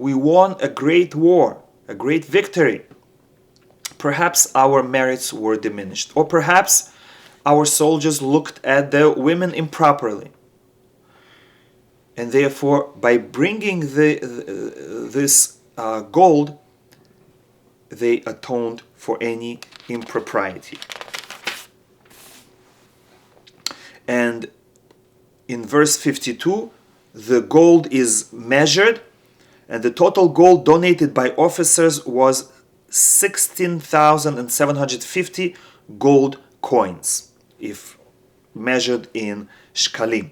We won a great war, a great victory. Perhaps our merits were diminished, or perhaps our soldiers looked at the women improperly. And therefore, by bringing this gold, they atoned for any impropriety. And in verse 52, the gold is measured, and the total gold donated by officers was 16,750 gold coins, if measured in shkalim.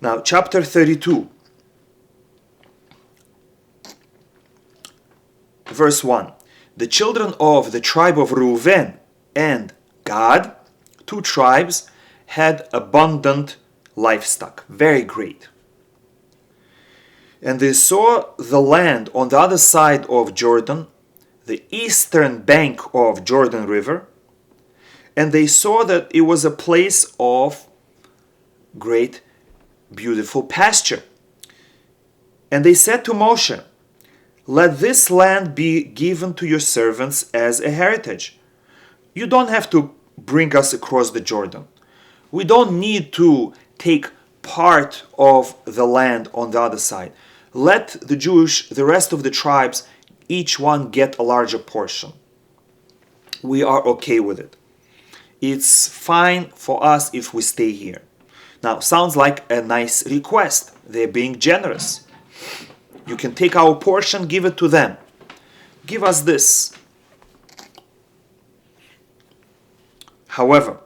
Now, chapter 32, verse 1. The children of the tribe of Reuven and Gad, two tribes, had abundant livestock, very great. And they saw the land on the other side of Jordan, the eastern bank of Jordan River, and they saw that it was a place of great, beautiful pasture. And they said to Moshe, "Let this land be given to your servants as a heritage. You don't have to bring us across the Jordan. We don't need to take part of the land on the other side. Let the rest of the tribes, each one get a larger portion. We are okay with it. It's fine for us if we stay here." Now, sounds like a nice request. They're being generous. You can take our portion, give it to them. Give us this. However,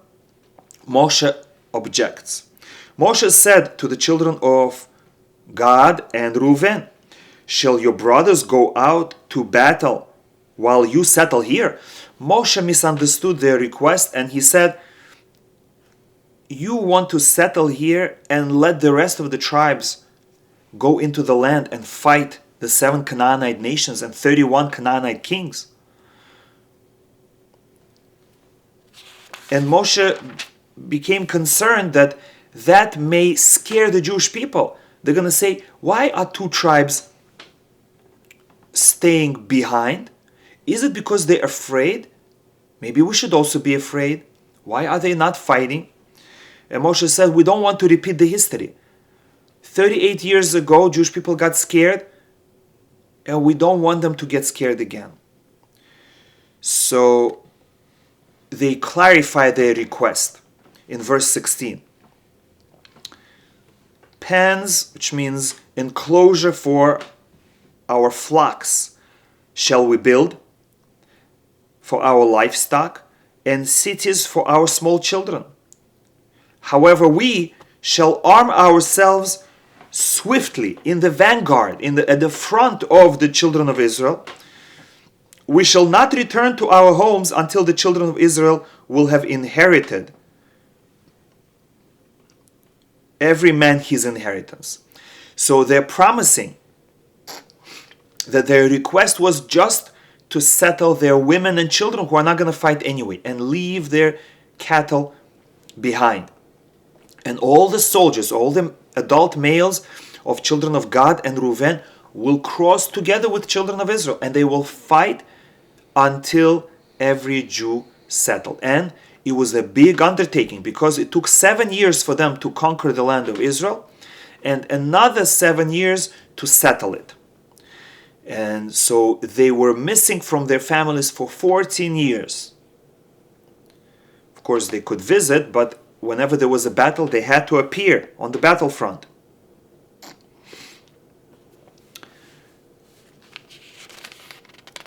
Moshe objects. Moshe said to the children of Gad and Reuven, "Shall your brothers go out to battle while you settle here?" Moshe misunderstood their request, and he said, "You want to settle here and let the rest of the tribes go into the land and fight the 7 Canaanite nations and 31 Canaanite kings?" And Moshe became concerned that that may scare the Jewish people. They're going to say, why are two tribes staying behind? Is it because they're afraid? Maybe we should also be afraid. Why are they not fighting? And Moshe said, we don't want to repeat the history. 38 years ago, Jewish people got scared, and we don't want them to get scared again. So they clarify their request in verse 16. Pens, which means enclosure for our flocks, shall we build for our livestock, and cities for our small children. However, we shall arm ourselves swiftly in the vanguard, at the front of the children of Israel. We shall not return to our homes until the children of Israel will have inherited every man his inheritance. So they're promising that their request was just to settle their women and children who are not going to fight anyway, and leave their cattle behind. And all the soldiers, all the adult males of children of Gad and Reuven will cross together with children of Israel, and they will fight until every Jew settled. And it was a big undertaking, because it took 7 years for them to conquer the land of Israel, and another 7 years to settle it. And so they were missing from their families for 14 years. Of course, they could visit, but whenever there was a battle, they had to appear on the battlefront.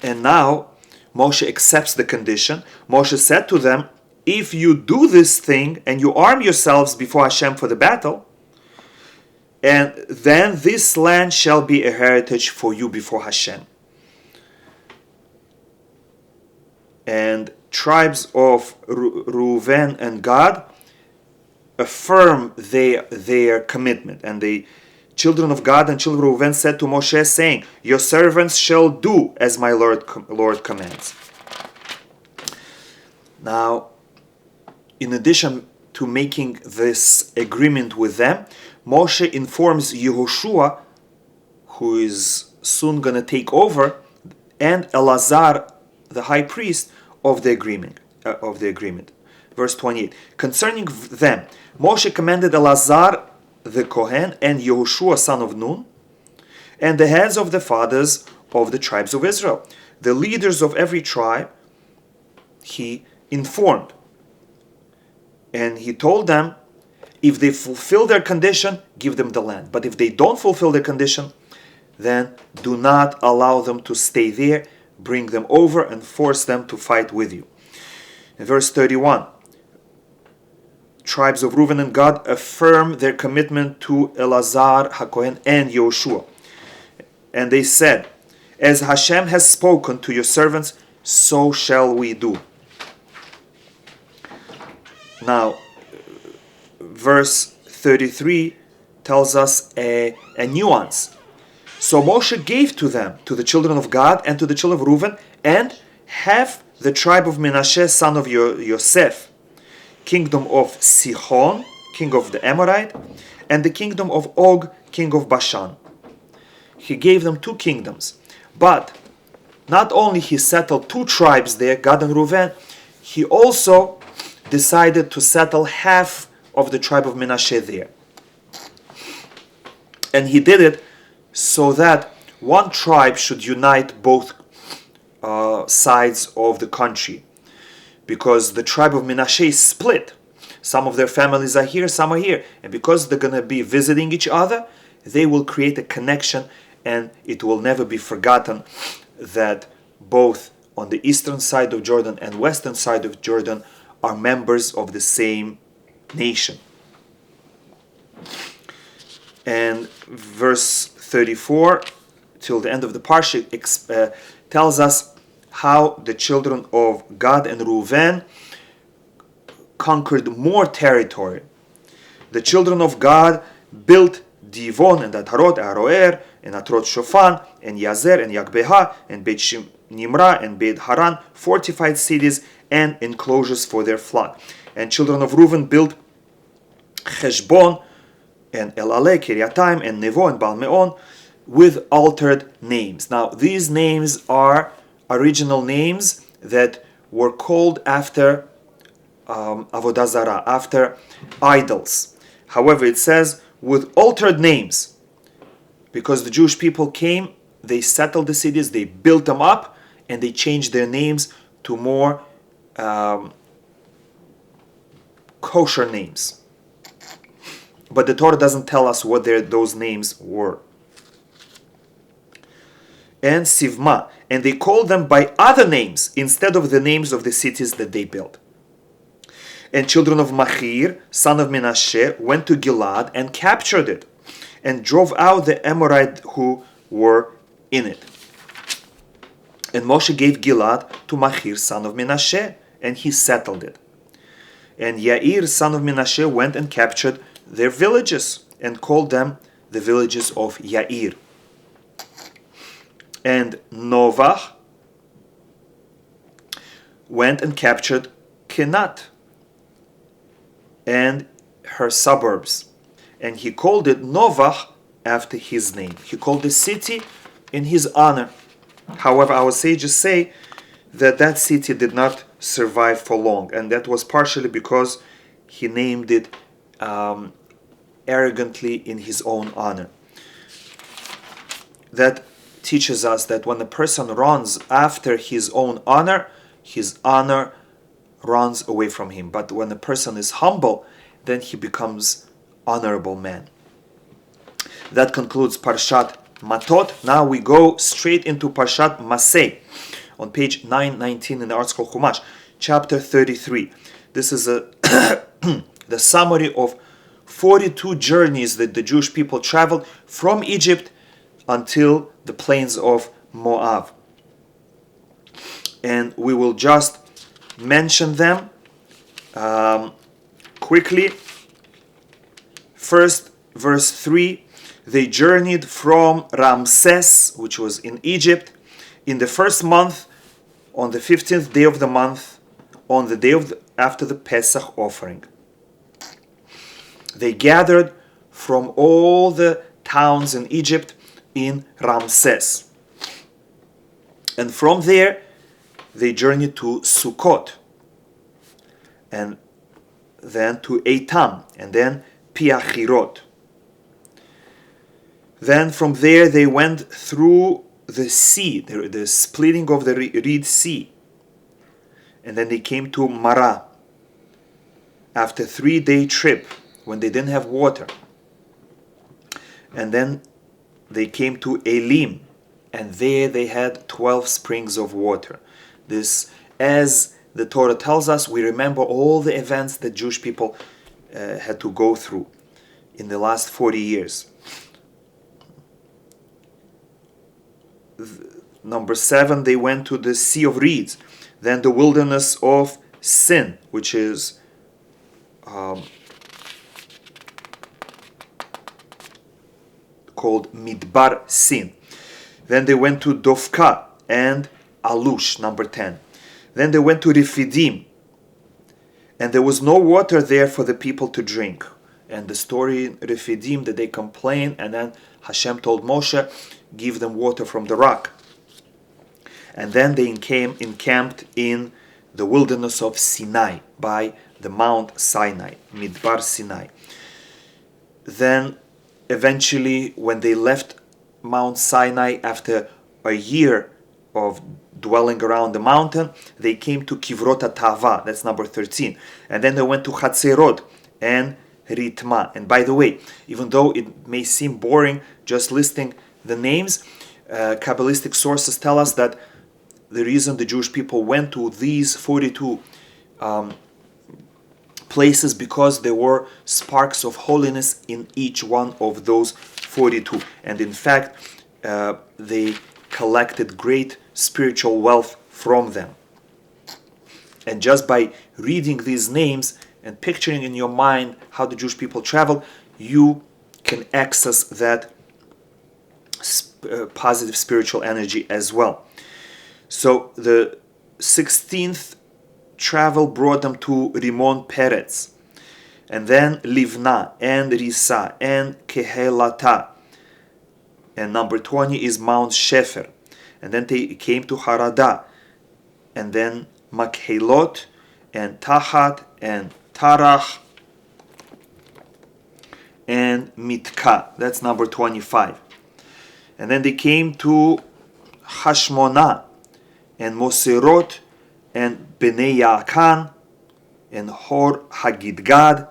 And now Moshe accepts the condition. Moshe said to them, if you do this thing and you arm yourselves before Hashem for the battle, and then this land shall be a heritage for you before Hashem. And tribes of Reuven and Gad affirm their commitment. And the children of Gad and children of Reuven said to Moshe, saying, your servants shall do as my Lord commands. Now, in addition to making this agreement with them, Moshe informs Yehoshua, who is soon going to take over, and Elazar, the high priest, of the agreement. Verse 28. Concerning them, Moshe commanded Elazar the Kohen and Yehoshua son of Nun, and the heads of the fathers of the tribes of Israel, the leaders of every tribe, he informed. And he told them, if they fulfill their condition, give them the land. But if they don't fulfill their condition, then do not allow them to stay there. Bring them over and force them to fight with you. In verse 31, tribes of Reuben and Gad affirm their commitment to Elazar, HaKohen, and Yehoshua. And they said, as Hashem has spoken to your servants, so shall we do. Now, verse 33 tells us a nuance. So Moshe gave to them, to the children of Gad and to the children of Reuben, and half the tribe of Menashe, son of Yosef, kingdom of Sihon, king of the Amorite, and the kingdom of Og, king of Bashan. He gave them 2 kingdoms. But not only he settled 2 tribes there, Gad and Reuben, he also decided to settle half of the tribe of Menashe there. And he did it so that one tribe should unite both sides of the country. Because the tribe of Menashe is split. Some of their families are here, some are here. And because they're going to be visiting each other, they will create a connection, and it will never be forgotten that both on the eastern side of Jordan and western side of Jordan are members of the same nation. And verse 34 till the end of the Parshat tells us how the children of Gad and Reuven conquered more territory. The children of Gad built Divon and Atarot, Aroer, and Atrot Shofan, and Yazer, and Yakbeha, and Beit Nimra, and Beit Haran, fortified cities and enclosures for their flock. And children of Reuven built Heshbon, and El Ale, Kiriataim, and Nevo, and Baal Meon, with altered names. Now, these names are original names that were called after Avodah Zarah, after idols. However, it says with altered names, because the Jewish people came, they settled the cities, they built them up, and they changed their names to more kosher names. But the Torah doesn't tell us what those names were. And Sivma, and they called them by other names instead of the names of the cities that they built. And children of Machir, son of Menashe, went to Gilad and captured it, and drove out the Amorite who were in it. And Moshe gave Gilad to Machir, son of Menashe, and he settled it. And Yair, son of Menashe, went and captured their villages, and called them the villages of Yair. And Novach went and captured Kenat and her suburbs, and he called it Novach after his name. He called the city in his honor. However, our sages say that that city did not survive for long, and that was partially because he named it arrogantly in his own honor. That teaches us that when a person runs after his own honor runs away from him. But when a person is humble, then he becomes honorable man. That concludes Parshat Matot. Now we go straight into Parshat Maseh on page 919 in the Art Scroll Chumash, chapter 33. This is the summary of 42 journeys that the Jewish people traveled from Egypt until the plains of Moab. And we will just mention them quickly. First, verse 3, they journeyed from Ramses, which was in Egypt, in the first month, on the 15th day of the month, on the day after the Pesach offering. They gathered from all the towns in Egypt in Ramses. And from there, they journeyed to Sukkot, and then to Etam, and then Piachirot. Then from there they went through the sea, the splitting of the Red Sea. And then they came to Marah after a 3-day trip when they didn't have water. And then they came to Elim, and there they had 12 springs of water. This, as the Torah tells us, we remember all the events that Jewish people had to go through in the last 40 years. Number 7, they went to the Sea of Reeds, then the wilderness of Sin, which is called Midbar Sin. Then they went to Dofka and Alush, number 10. Then they went to Refidim, and there was no water there for the people to drink. And the story in Refidim that they complained, and then Hashem told Moshe, give them water from the rock. And then they encamped in the wilderness of Sinai, by the Mount Sinai, Midbar Sinai. Then eventually, when they left Mount Sinai after a year of dwelling around the mountain, they came to Kivrot HaTava, that's number 13. And then they went to Hatzerot and Ritma. And by the way, even though it may seem boring just listing the names, Kabbalistic sources tell us that the reason the Jewish people went to these 42 places because there were sparks of holiness in each one of those 42. And in fact, they collected great spiritual wealth from them. And just by reading these names and picturing in your mind how the Jewish people traveled, you can access that positive spiritual energy as well. So the 16th travel brought them to Rimon Peretz, and then Livna and Risa and Kehelata, and number 20 is Mount Shefer, and then they came to Harada, and then Makhelot and Tahat and Tarach and Mitka, that's number 25. And then they came to Hashmonah and Moserot and Bnei Yaakan and Hor Hagidgad,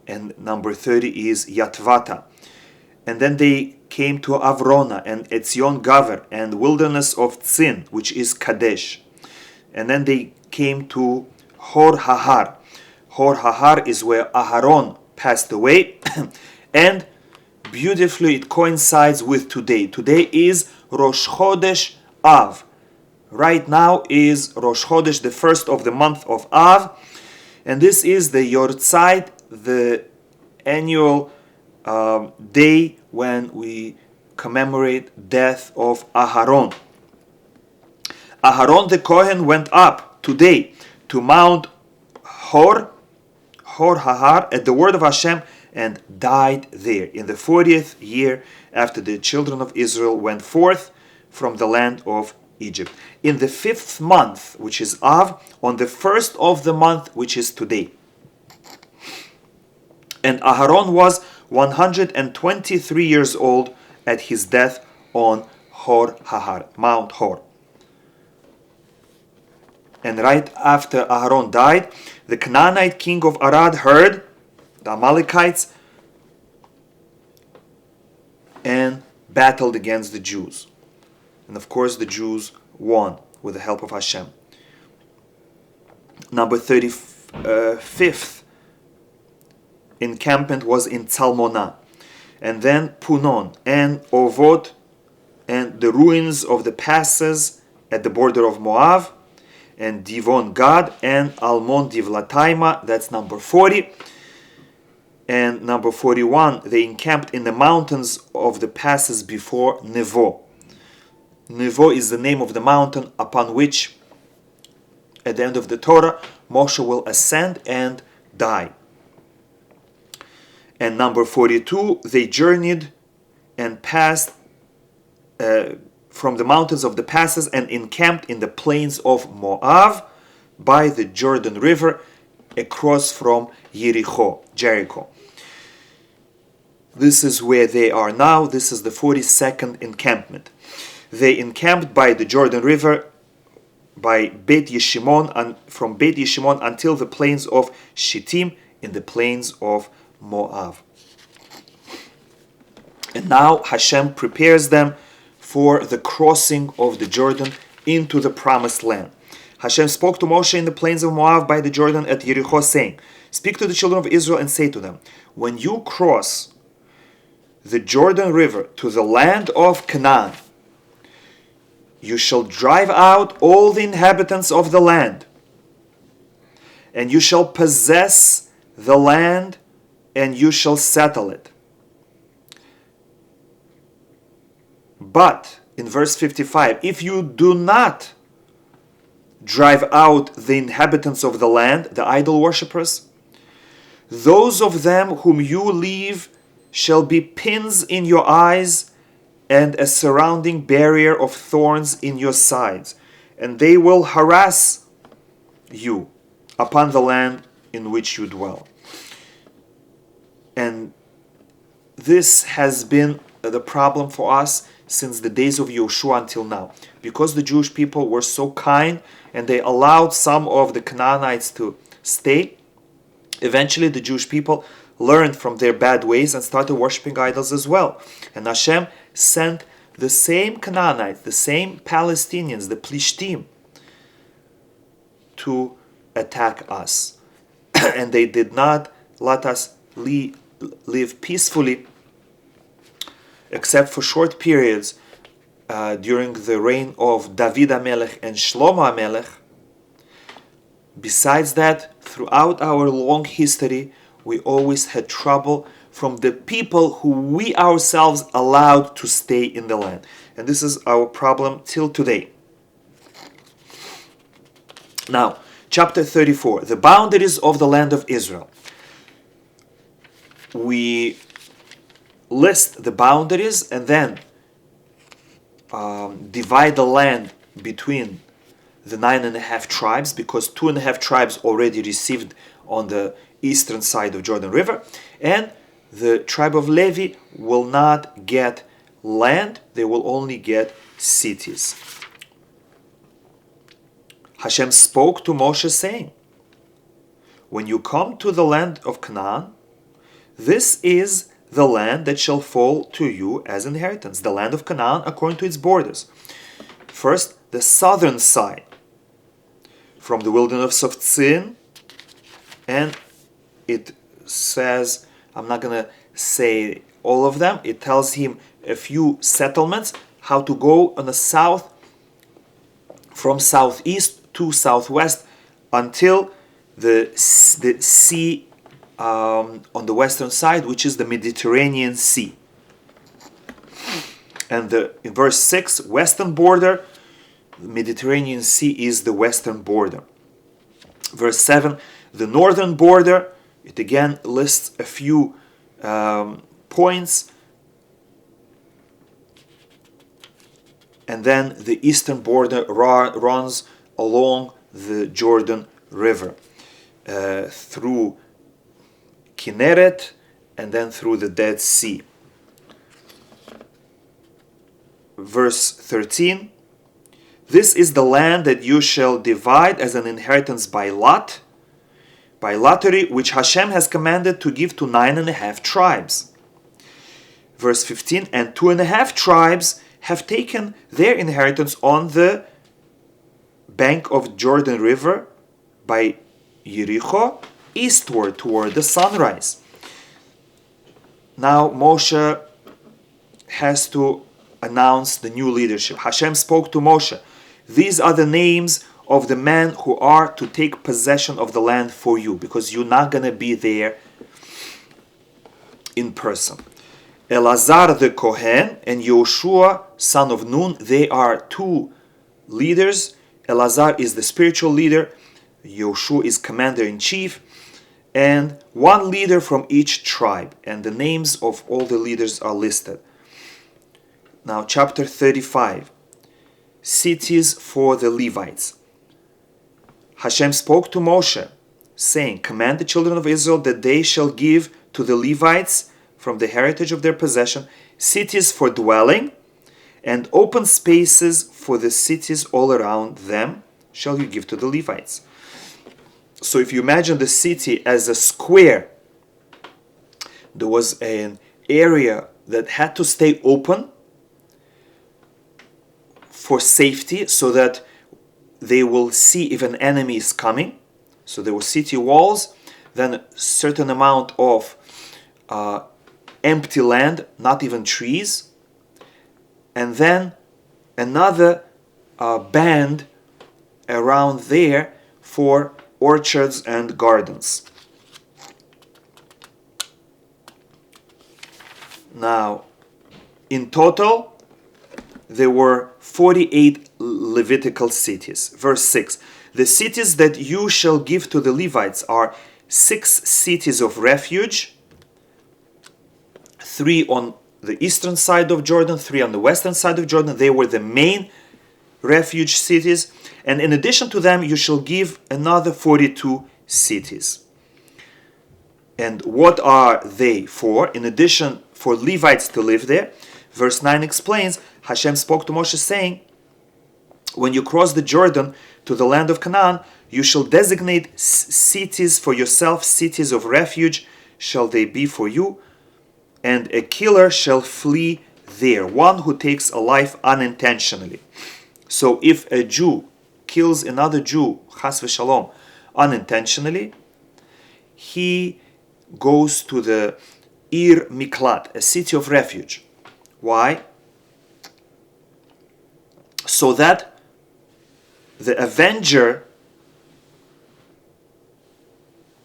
and number 30 is Yatvata. And then they came to Avrona and Etzion Gaver and wilderness of Tzin, which is Kadesh. And then they came to Hor Hahar. Hor Hahar is where Aharon passed away, and beautifully it coincides with today. Today is Rosh Chodesh Av. Right now is Rosh Chodesh, the first of the month of Av, and this is the Yortzeit, the annual day when we commemorate death of Aharon. Aharon the Kohen went up today to Mount Hor Hahar at the word of Hashem and died there in the 40th year after the children of Israel went forth from the land of Egypt. In the 5th month, which is Av, on the 1st of the month, which is today. And Aharon was 123 years old at his death on Hor Hahar, Mount Hor. And right after Aharon died, the Canaanite king of Arad heard the Amalekites and battled against the Jews. And of course the Jews won with the help of Hashem. Number 35th encampment was in Tzalmonah. And then Punon and Ovot and the ruins of the passes at the border of Moab, and Divon Gad and Almon Divlataima, that's number 40. And number 41, they encamped in the mountains of the passes before Nevo. Nevo is the name of the mountain upon which, at the end of the Torah, Moshe will ascend and die. And number 42, they journeyed and passed from the mountains of the passes and encamped in the plains of Moab by the Jordan River across from Jericho. This is where they are now. This is the 42nd encampment. They encamped by the Jordan River by Beit Yeshimon, and from Beit Yeshimon until the plains of Shittim in the plains of Moab. And now Hashem prepares them for the crossing of the Jordan into the promised land. Hashem spoke to Moshe in the plains of Moab by the Jordan at Jericho, saying, "Speak to the children of Israel and say to them, when you cross the Jordan River to the land of Canaan, you shall drive out all the inhabitants of the land, and you shall possess the land, and you shall settle it. But," in verse 55, "if you do not drive out the inhabitants of the land, the idol worshippers, those of them whom you leave shall be pins in your eyes and a surrounding barrier of thorns in your sides, and they will harass you upon the land in which you dwell." And this has been the problem for us since the days of Yeshua until now. Because the Jewish people were so kind and they allowed some of the Canaanites to stay, eventually the Jewish people learned from their bad ways and started worshipping idols as well. And Hashem sent the same Canaanites, the same Palestinians, the Plishtim, to attack us. And they did not let us live peacefully, except for short periods during the reign of David HaMelech and Shlomo HaMelech. Besides that, throughout our long history, we always had trouble from the people who we ourselves allowed to stay in the land. And this is our problem till today. Now, chapter 34, the boundaries of the land of Israel. We list the boundaries and then divide the land between the 9.5 tribes, because 2.5 tribes already received on the eastern side of Jordan River, and the tribe of Levi will not get land, they will only get cities. Hashem spoke to Moshe saying, "When you come to the land of Canaan, this is the land that shall fall to you as inheritance, the land of Canaan according to its borders. First, the southern side, from the wilderness of Tzin," and it says, I'm not going to say all of them, it tells him a few settlements, how to go on the south, from southeast to southwest, until the sea on the western side, which is the Mediterranean Sea. And in verse 6, western border, the Mediterranean Sea is the western border. Verse 7, the northern border, it again lists a few points. And then the eastern border runs along the Jordan River, through Kinneret, and then through the Dead Sea. Verse 13, this is the land that you shall divide as an inheritance by lot, by lottery, which Hashem has commanded to give to 9.5 tribes. Verse 15, and 2.5 tribes have taken their inheritance on the bank of Jordan River by Jericho, eastward toward the sunrise. Now Moshe has to announce the new leadership. Hashem spoke to Moshe, these are the names of the men who are to take possession of the land for you, because you're not going to be there in person. Elazar the Kohen and Yoshua son of Nun, they are two leaders. Elazar is the spiritual leader, Yoshua is commander-in-chief, and one leader from each tribe, and the names of all the leaders are listed. Now, chapter 35. Cities for the Levites. Hashem spoke to Moshe, saying, command the children of Israel that they shall give to the Levites from the heritage of their possession cities for dwelling, and open spaces for the cities all around them shall you give to the Levites. So if you imagine the city as a square, there was an area that had to stay open for safety, so that they will see if an enemy is coming. So there were city walls, then a certain amount of empty land, not even trees, and then another band around there for orchards and gardens. Now, in total, there were 48 Levitical cities. Verse 6. The cities that you shall give to the Levites are 6 cities of refuge, 3 on the eastern side of Jordan, 3 on the western side of Jordan. They were the main refuge cities. And in addition to them, you shall give another 42 cities. And what are they for? In addition, for Levites to live there. Verse 9 explains, Hashem spoke to Moshe saying, when you cross the Jordan to the land of Canaan, you shall designate cities for yourself, cities of refuge shall they be for you, and a killer shall flee there, one who takes a life unintentionally. So if a Jew kills another Jew, chas v'shalom, unintentionally, he goes to the Ir Miklat, a city of refuge. Why? So that the avenger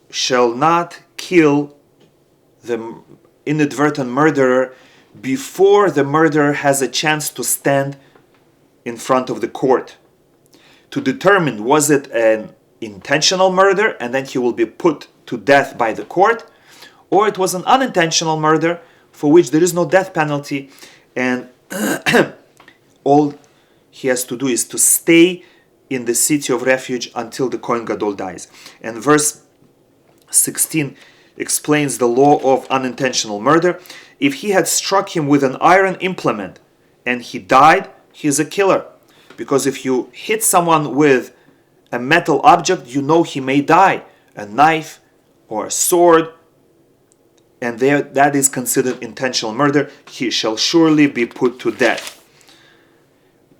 shall not kill the inadvertent murderer before the murderer has a chance to stand in front of the court to determine, was it an intentional murder and then he will be put to death by the court, or it was an unintentional murder for which there is no death penalty, and all he has to do is to stay in the city of refuge until the Kohen Gadol dies. And verse 16 explains the law of unintentional murder. If he had struck him with an iron implement and he died, he is a killer. Because if you hit someone with a metal object, you know he may die. A knife or a sword, and there that is considered intentional murder. He shall surely be put to death.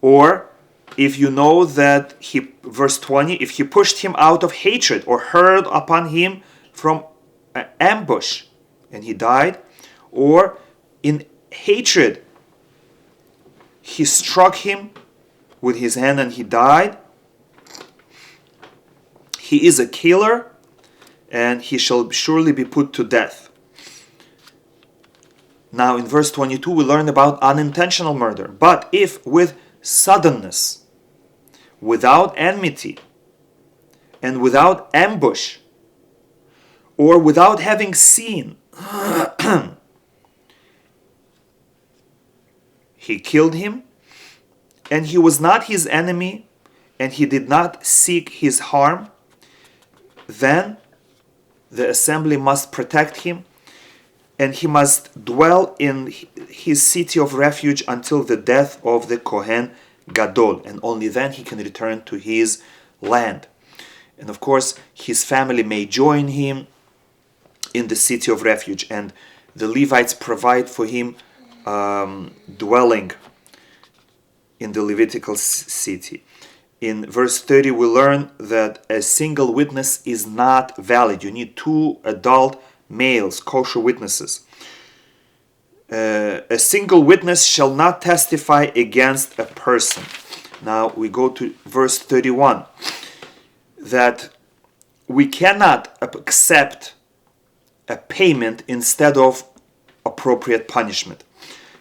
Or if you know that he, verse 20, if he pushed him out of hatred or hurled upon him from an ambush and he died, or in hatred he struck him with his hand and he died, he is a killer and he shall surely be put to death. Now in verse 22 we learn about unintentional murder. But if with suddenness, without enmity, and without ambush, or without having seen, he killed him, and he was not his enemy, and he did not seek his harm, then the assembly must protect him, and he must dwell in his city of refuge until the death of the Kohen Gadol, and only then he can return to his land. And of course, his family may join him in the city of refuge, and the Levites provide for him dwelling in the Levitical city. In verse 30 we learn that a single witness is not valid. You need 2 adult males, kosher witnesses. A single witness shall not testify against a person. Now we go to verse 31, that we cannot accept a payment instead of appropriate punishment.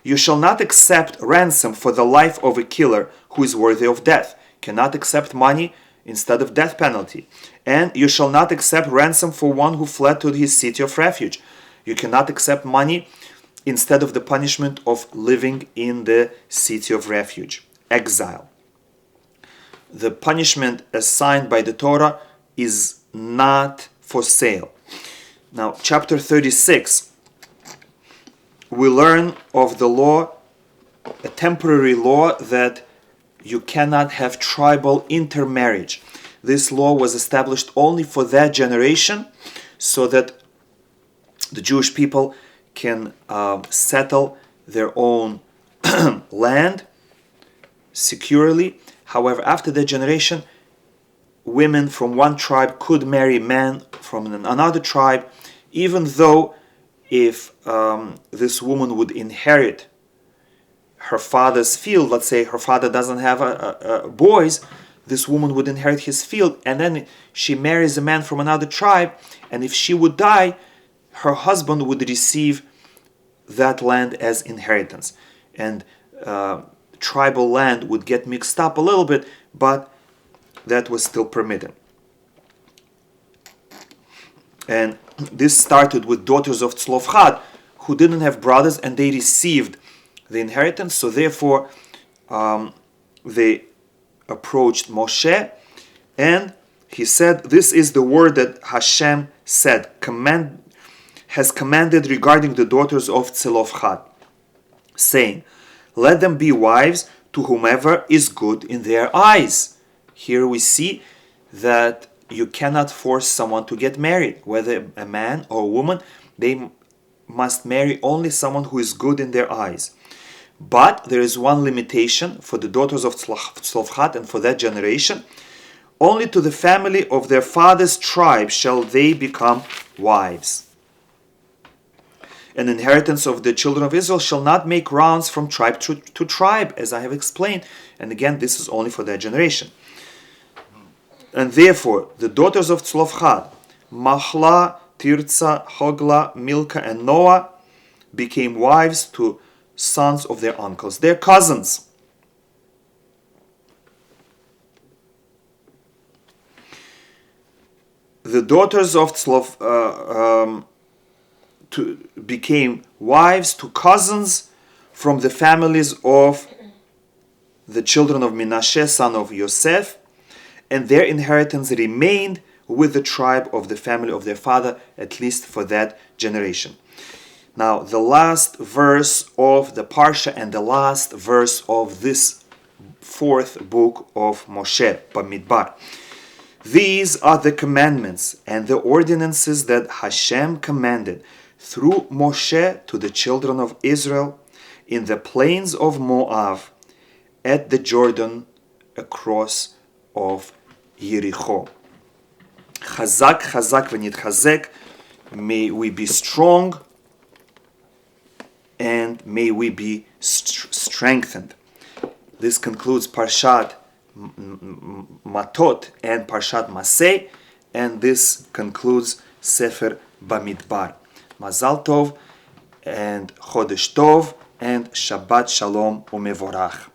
You shall not accept ransom for the life of a killer who is worthy of death. Cannot accept money instead of death penalty. And you shall not accept ransom for one who fled to his city of refuge. You cannot accept money instead of the punishment of living in the city of refuge, exile. The punishment assigned by the Torah is not for sale. Now, chapter 36, we learn of the law, a temporary law, that you cannot have tribal intermarriage. This law was established only for that generation, so that the Jewish people can settle their own land securely. However, after that generation, women from one tribe could marry men from another tribe, even though if this woman would inherit her father's field, let's say her father doesn't have boys, this woman would inherit his field, and then she marries a man from another tribe, and if she would die, her husband would receive that land as inheritance. And tribal land would get mixed up a little bit, but that was still permitted. And this started with daughters of Tzlofchad, who didn't have brothers, and they received the inheritance. So therefore, they approached Moshe, and he said, "This is the word that Hashem said, has commanded regarding the daughters of Tzlofchad, saying, let them be wives to whomever is good in their eyes." Here we see that you cannot force someone to get married, whether a man or a woman. They must marry only someone who is good in their eyes. But there is one limitation for the daughters of Tzlofchad and for that generation. Only to the family of their father's tribe shall they become wives. An inheritance of the children of Israel shall not make rounds from tribe to tribe, as I have explained. And again, this is only for that generation. And therefore, the daughters of Tzlofchad, Mahla, Tirza, Hogla, Milcah, and Noah, became wives to sons of their uncles, their cousins. The daughters of became wives to cousins from the families of the children of Menashe, son of Yosef, and their inheritance remained with the tribe of the family of their father, at least for that generation. Now, the last verse of the Parsha and the last verse of this fourth book of Moshe, Bamidbar. These are the commandments and the ordinances that Hashem commanded through Moshe to the children of Israel in the plains of Moab, at the Jordan, across of Yericho. Chazak, chazak v'nitchazek. May we be strong and may we be strengthened. This concludes Parshat Matot and Parshat Maseh, and this concludes Sefer Bamidbar. Mazal Tov and Chodesh Tov and Shabbat Shalom umevorach.